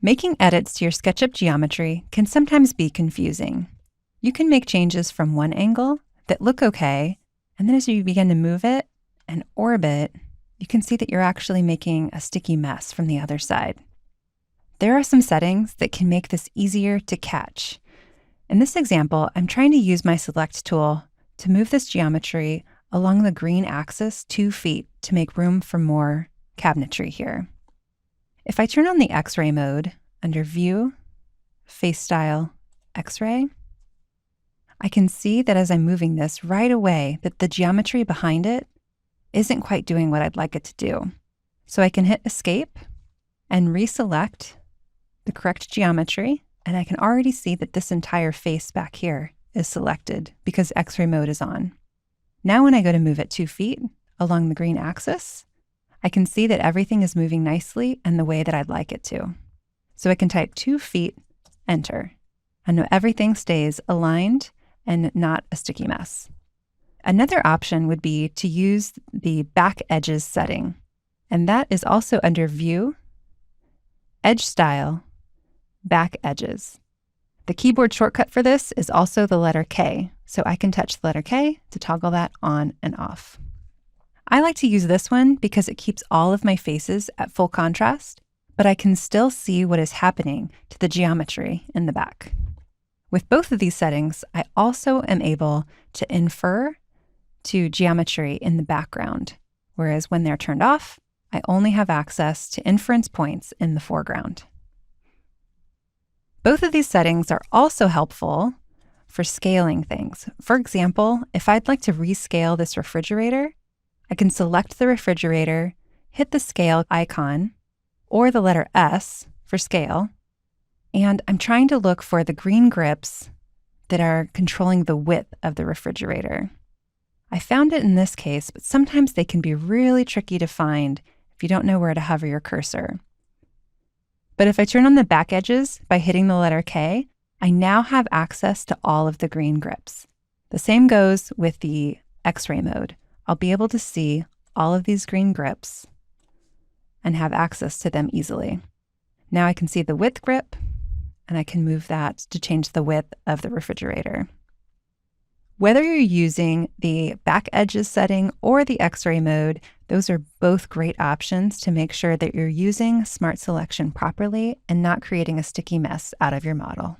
Making edits to your SketchUp geometry can sometimes be confusing. You can make changes from one angle that look okay, and then as you begin to move it and orbit, you can see that you're actually making a sticky mess from the other side. There are some settings that can make this easier to catch. In this example, I'm trying to use my Select tool to move this geometry along the green axis 2 feet to make room for more cabinetry here. If I turn on the X-ray mode under View, Face Style, X-ray, I can see that as I'm moving this right away that the geometry behind it isn't quite doing what I'd like it to do. So I can hit Escape and reselect the correct geometry, and I can already see that this entire face back here is selected because X-ray mode is on. Now when I go to move it 2 feet along the green axis, I can see that everything is moving nicely and the way that I'd like it to. So I can type 2 feet, enter, and everything stays aligned and not a sticky mess. Another option would be to use the back edges setting, and that is also under View, Edge Style, Back Edges. The keyboard shortcut for this is also the letter K, so I can touch the letter K to toggle that on and off. I like to use this one because it keeps all of my faces at full contrast, but I can still see what is happening to the geometry in the back. With both of these settings, I also am able to infer to geometry in the background, whereas when they're turned off, I only have access to inference points in the foreground. Both of these settings are also helpful for scaling things. For example, if I'd like to rescale this refrigerator, I can select the refrigerator, hit the scale icon, or the letter S for scale, and I'm trying to look for the green grips that are controlling the width of the refrigerator. I found it in this case, but sometimes they can be really tricky to find if you don't know where to hover your cursor. But if I turn on the back edges by hitting the letter K, I now have access to all of the green grips. The same goes with the X-ray mode. I'll be able to see all of these green grips and have access to them easily. Now I can see the width grip, and I can move that to change the width of the refrigerator. Whether you're using the back edges setting or the X-ray mode, those are both great options to make sure that you're using Smart Selection properly and not creating a sticky mess out of your model.